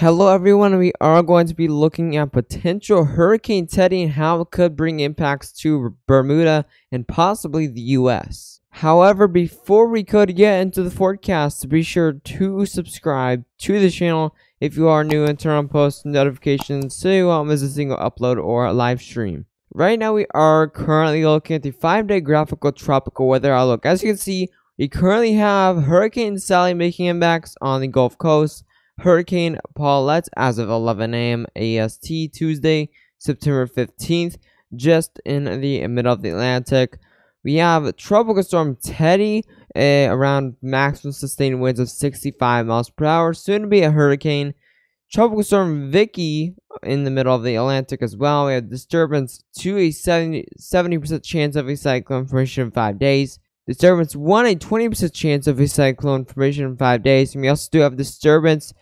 Hello everyone, we are going to be looking at potential Hurricane Teddy and how it could bring impacts to Bermuda and possibly the US. However, before we could get into the forecast, be sure to subscribe to the channel if you are new and turn on post notifications so you won't miss a single upload or live stream. Right now we are currently looking at the 5-day graphical tropical weather outlook. As you can see, we currently have Hurricane Sally making impacts on the Gulf Coast, Hurricane Paulette as of 11 a.m. AST Tuesday, September 15th, just in the middle of the Atlantic. We have Tropical Storm Teddy, around maximum sustained winds of 65 miles per hour, soon to be a hurricane. Tropical Storm Vicky in the middle of the Atlantic as well. We have Disturbance to a 70% chance of a cyclone formation in 5 days. Disturbance 1, a 20% chance of a cyclone formation in 5 days. And we also do have Disturbance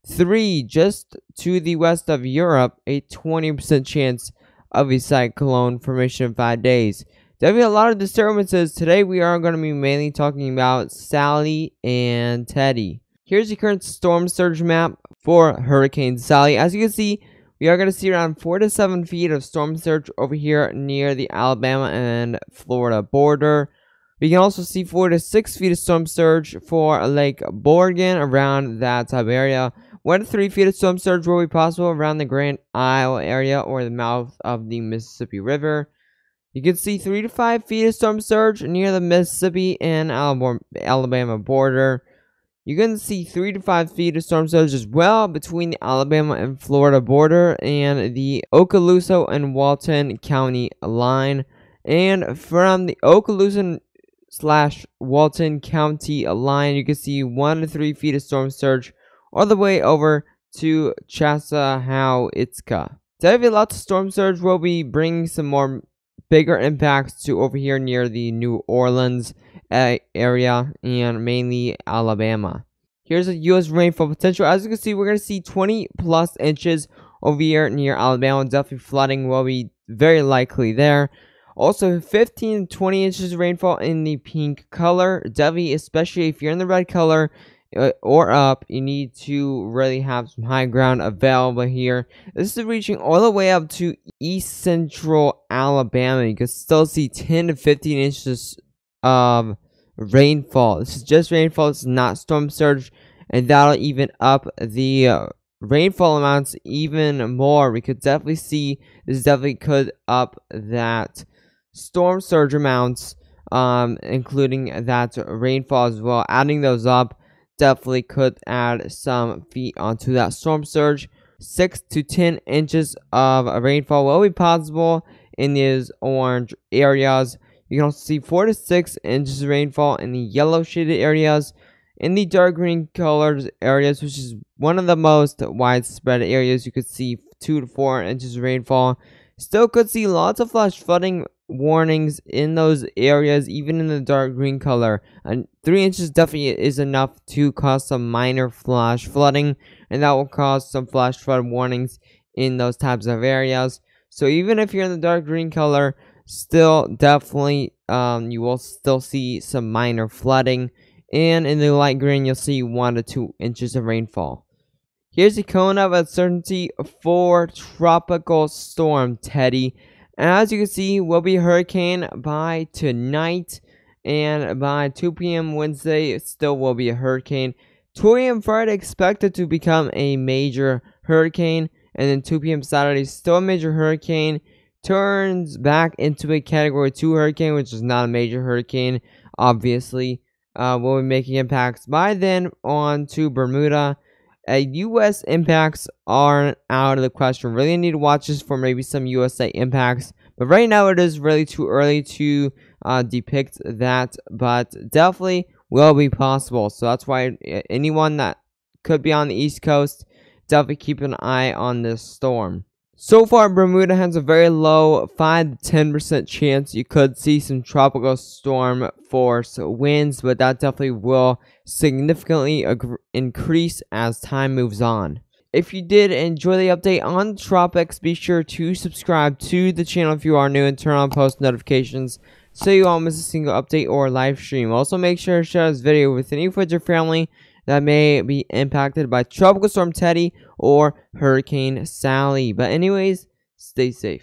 3, just to the west of Europe, a 20% chance of a cyclone formation in 5 days. There'll be a lot of disturbances. Today we are going to be mainly talking about Sally and Teddy. Here's the current storm surge map for Hurricane Sally. As you can see, we are going to see around 4 to 7 feet of storm surge over here near the Alabama and Florida border. We can also see 4 to 6 feet of storm surge for Lake Borgen around that type of area. 1 to 3 feet of storm surge will be possible around the Grand Isle area or the mouth of the Mississippi River. You can see 3 to 5 feet of storm surge near the Mississippi and Alabama border. You can see 3 to 5 feet of storm surge as well between the Alabama and Florida border and the Okaloosa and Walton County line. And from the Okaloosa / Walton County line, you can see 1 to 3 feet of storm surge all the way over to Chassahowitzka. Today, lots of storm surge will be bringing some more bigger impacts to over here near the New Orleans area and mainly Alabama. Here's a U.S. rainfall potential. As you can see, we're going to see 20 plus inches over here near Alabama. Definitely flooding will be very likely there. Also, 15 to 20 inches of rainfall in the pink color. Definitely, especially if you're in the red color or up, you need to really have some high ground available here. This is reaching all the way up to east central Alabama. You can still see 10 to 15 inches of rainfall. This is just rainfall. It's not storm surge, and that'll even up the rainfall amounts even more. We could definitely see this definitely could up that storm surge amounts, including that rainfall as well. Adding those up definitely could add some feet onto that storm surge. 6 to 10 inches of rainfall will be possible in these orange areas. You can also see 4 to 6 inches of rainfall in the yellow shaded areas. In the dark green colored areas, which is one of the most widespread areas, you could see 2 to 4 inches of rainfall. Still could see lots of flash flooding warnings in those areas, even in the dark green color. And 3 inches definitely is enough to cause some minor flash flooding, and that will cause some flash flood warnings in those types of areas. So even if you're in the dark green color, still definitely you will still see some minor flooding, and in the light green you'll see 1 to 2 inches of rainfall. Here's the cone of uncertainty for Tropical Storm Teddy. As you can see, will be a hurricane by tonight, and by 2 p.m. Wednesday, it still will be a hurricane. 2 a.m. Friday, expected to become a major hurricane, and then 2 p.m. Saturday, still a major hurricane. Turns back into a Category 2 hurricane, which is not a major hurricane, obviously. Will be making impacts by then on to Bermuda. U.S. impacts aren't out of the question. Really need to watch this for maybe some USA impacts. But right now it is really too early to depict that. But definitely will be possible. So that's why anyone that could be on the East Coast, definitely keep an eye on this storm. So far, Bermuda has a very low 5 to 10% chance you could see some tropical storm force winds, but that definitely will significantly increase as time moves on. If you did enjoy the update on the tropics, be sure to subscribe to the channel if you are new and turn on post notifications so you won't miss a single update or live stream. Also, make sure to share this video with any friends or family that may be impacted by Tropical Storm Teddy or Hurricane Sally. But anyways, stay safe.